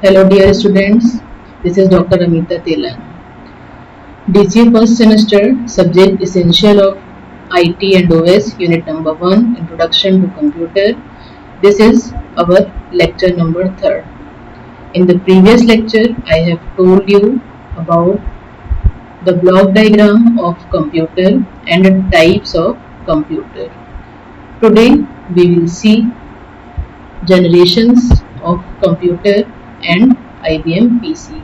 Hello dear students, this is Dr. Amita Telan. DC first semester subject essential of IT and OS unit number 1 introduction to computer. This is our lecture number 3rd. In the previous lecture I have told you about the block diagram of computer and the types of computer. Today we will see generations of computer and IBM PC.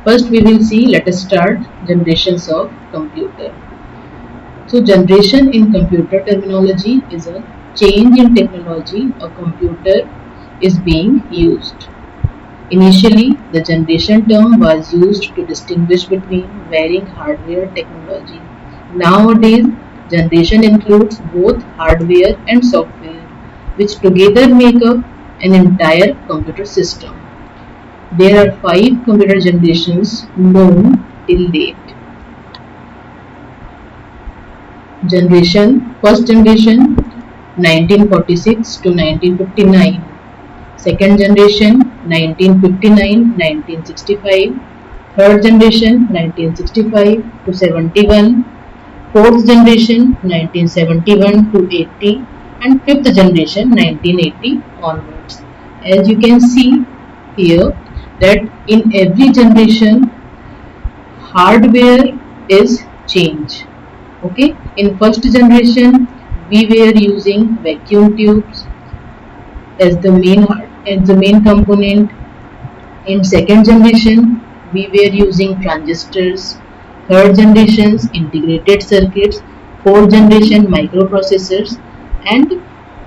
First we will see, let us start generations of computer. So generation in computer terminology is a change in technology a computer is being used. Initially, the generation term was used to distinguish between varying hardware technology. Nowadays, generation includes both hardware and software, which together make up an entire computer system. There are 5 computer generations known till date. First generation 1946 to 1959. Second generation 1959-1965. Third generation 1965 to 71. Fourth generation 1971 to 80. And fifth generation 1980 onwards. As you can see here, that in every generation hardware is changed. Okay, in first generation we were using vacuum tubes as the main component. In second generation we were using transistors. Third generations integrated circuits. Fourth generation microprocessors and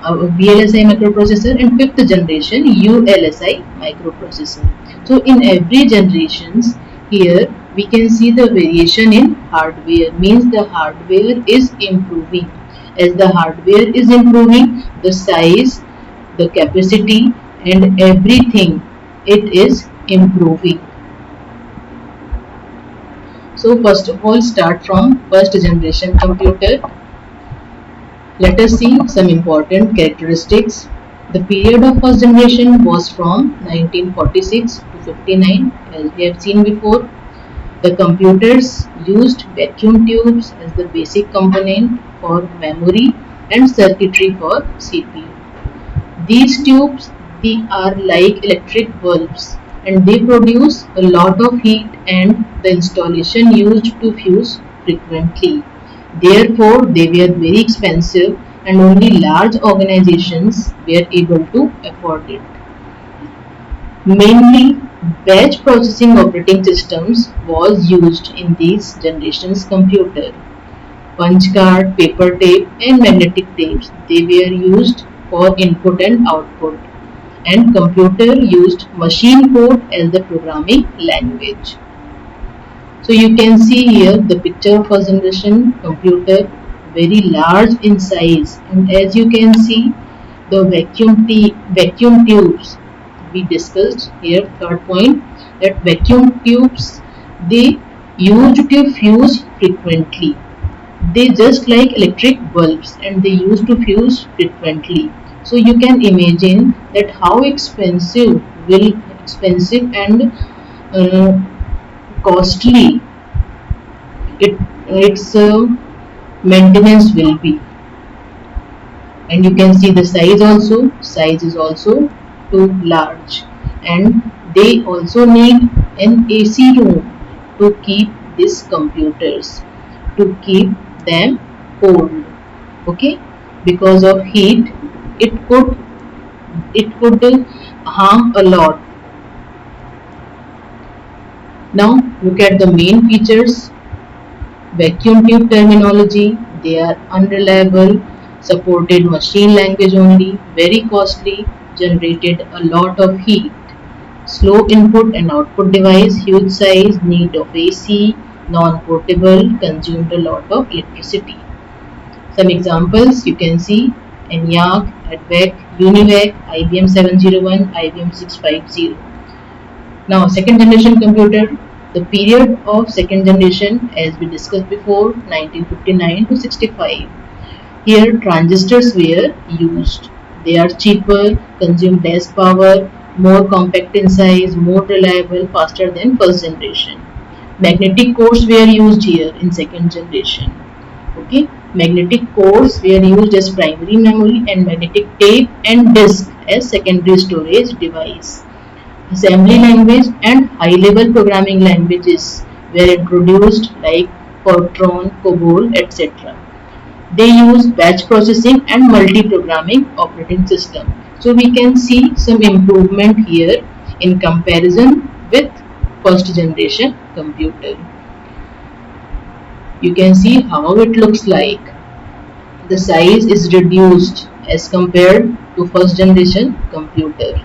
VLSI microprocessor, and fifth generation ULSI microprocessor. So in every generations here we can see the variation in hardware, means the hardware is improving. As the hardware is improving, the size, the capacity and everything, it is improving. So first of all, start from first generation computer. Let us see some important characteristics. The period of first generation was from 1946 to 59, as we have seen before. The computers used vacuum tubes as the basic component for memory and circuitry for CPU. These tubes, they are like electric bulbs and they produce a lot of heat, and the installation used to fuse frequently. Therefore, they were very expensive and only large organizations were able to afford it. Mainly, batch processing operating systems was used in these generations computer. Punch card, paper tape and magnetic tapes, they were used for input and output, and computer used machine code as the programming language. So you can see here the picture of first generation computer, very large in size, and as you can see the vacuum tubes we discussed here. Third point, that vacuum tubes, they used to fuse frequently. They just like electric bulbs and they used to fuse frequently. So you can imagine that how expensive and uh, costly its maintenance will be. And you can see the size is also too large, and they also need an AC room to keep these computers, to keep them cold. Okay, because of heat it could harm a lot. Now look at the main features. Vacuum tube terminology, they are unreliable, supported machine language only, very costly, generated a lot of heat. Slow input and output device, huge size, need of AC, non-portable, consumed a lot of electricity. Some examples you can see: ENIAC, ADVEC, UNIVAC, IBM 701, IBM 650. Now second generation computer, the period of second generation as we discussed before, 1959 to 65. Here transistors were used. They are cheaper, consume less power, more compact in size, more reliable, faster than first generation. Magnetic cores were used here in second generation. Okay, magnetic cores were used as primary memory and magnetic tape and disk as secondary storage device. Assembly language and high-level programming languages were introduced like Fortran, COBOL, etc. They use batch processing and multi-programming operating system. So we can see some improvement here in comparison with first generation computer. You can see how it looks like. The size is reduced as compared to first generation computer.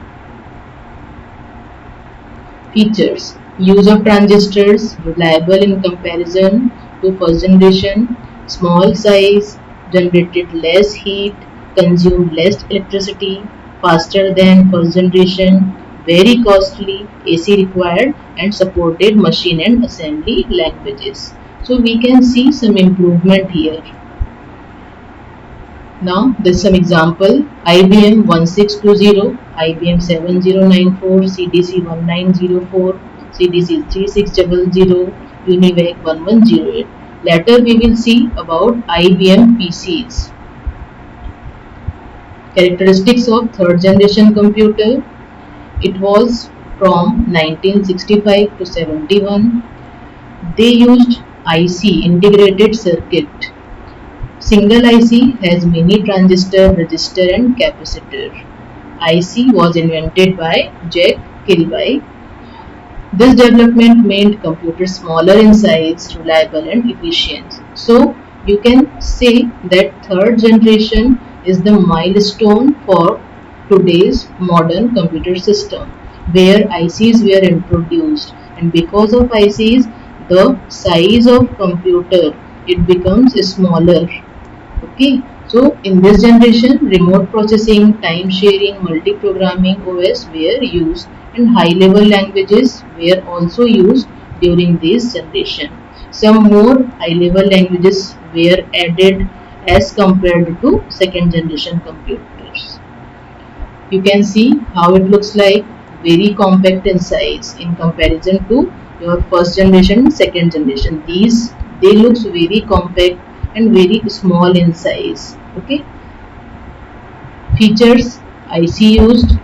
Features: use of transistors, reliable in comparison to first generation, small size, generated less heat, consumed less electricity, faster than first generation, very costly, AC required, and supported machine and assembly languages. So we can see some improvement here. Now there's some example: IBM 1620, IBM 7094, CDC 1904, CDC 3600, UNIVAC 1108. Later we will see about IBM PCs. Characteristics of third generation computer. It was from 1965 to 71. They used IC, integrated circuit. Single IC has many transistor, resistor and capacitor. IC was invented by Jack Kilby. This development made computers smaller in size, reliable and efficient. So you can say that third generation is the milestone for today's modern computer system, where ICs were introduced, and because of ICs the size of computer it becomes smaller. Okay, so in this generation, remote processing, time sharing, multi-programming OS were used, and high-level languages were also used during this generation. Some more high-level languages were added as compared to second generation computers. You can see how it looks like, very compact in size in comparison to your first generation, second generation. These they looks very compact and very small in size. Okay, features: IC used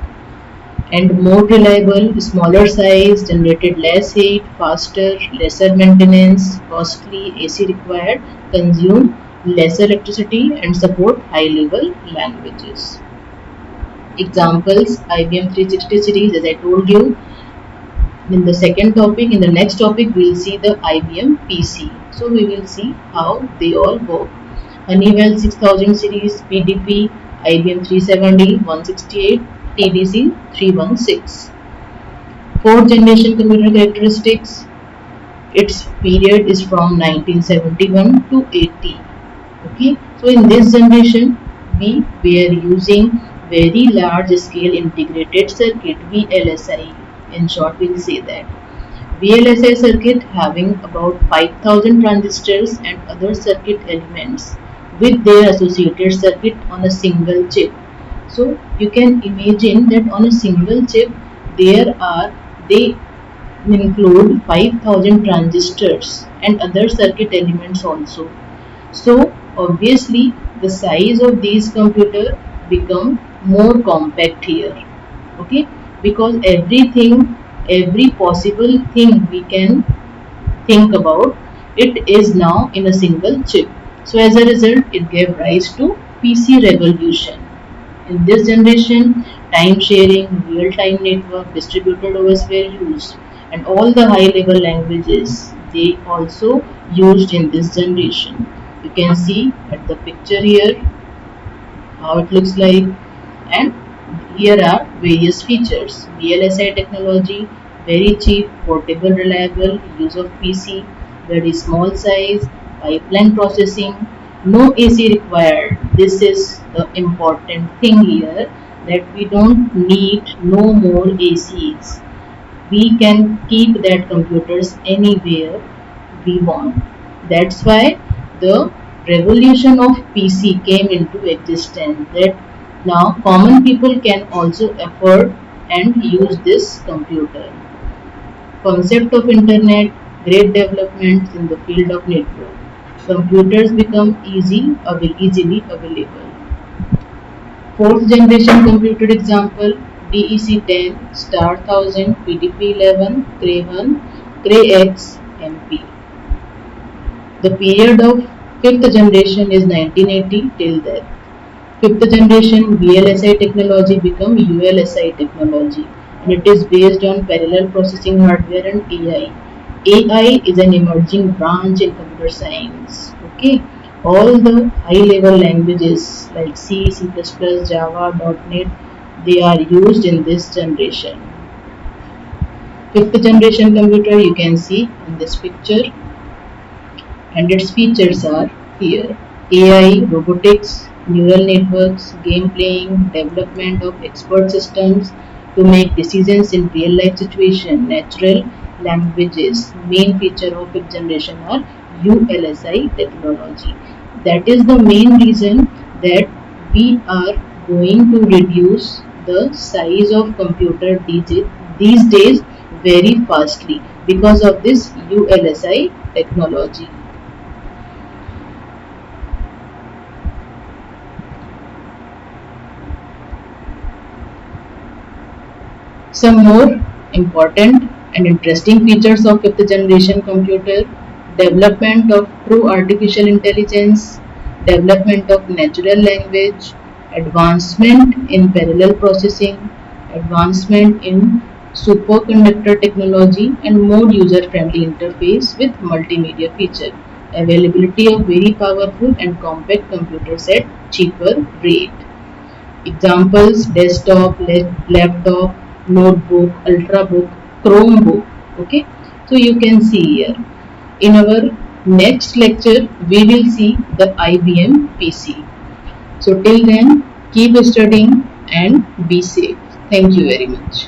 and more reliable, smaller size, generated less heat, faster, lesser maintenance, costly, AC required, consume lesser electricity and support high level languages. Examples: IBM 360 series, as I told you. In the second topic, in the next topic, we will see the IBM PC. So we will see how they all work. Honeywell 6000 series, PDP, IBM 370, 168, TDC 316. Fourth generation computer characteristics. Its period is from 1971 to 80. Okay, so in this generation, we were using very large scale integrated circuit, VLSI. In short, we'll say that VLSI circuit having about 5000 transistors and other circuit elements with their associated circuit on a single chip. So you can imagine that on a single chip they include 5000 transistors and other circuit elements also. So obviously the size of these computer become more compact here. Okay, because every possible thing we can think about it is now in a single chip. So as a result it gave rise to PC revolution. In this generation, time sharing, real time network, distributed OS were used, and all the high level languages they also used in this generation. You can see at the picture here how it looks like, and here are various features. VLSI technology, very cheap, portable, reliable, use of PC, very small size, pipeline processing, no AC required. This is the important thing here, that we don't need no more ACs. We can keep that computers anywhere we want. That's why the revolution of PC came into existence, that now common people can also afford and use this computer. Concept of internet, great developments in the field of network. Computers become easily available. Fourth generation computer example, DEC-10, Star 1000, PDP-11, Cray-1, Cray-X, MP. The period of fifth generation is 1980 till death. Fifth generation VLSI technology become ULSI technology, and it is based on parallel processing hardware and AI. AI is an emerging branch in computer science. Okay, all the high-level languages like C, C++, Java, .NET, they are used in this generation. Fifth generation computer you can see in this picture, and its features are here: AI, robotics, neural networks, game playing, development of expert systems to make decisions in real life situation, natural languages. Main feature of fifth generation are ULSI technology. That is the main reason that we are going to reduce the size of computer these days very fastly because of this ULSI technology. Some more important and interesting features of fifth generation computer: development of true artificial intelligence, development of natural language, advancement in parallel processing, advancement in superconductor technology, and more user-friendly interface with multimedia feature, availability of very powerful and compact computers at cheaper rate. Examples: desktop, laptop, notebook, ultrabook, Chromebook. Okay, so you can see here. In our next lecture, we will see the IBM PC. So till then, keep studying and be safe. Thank you very much.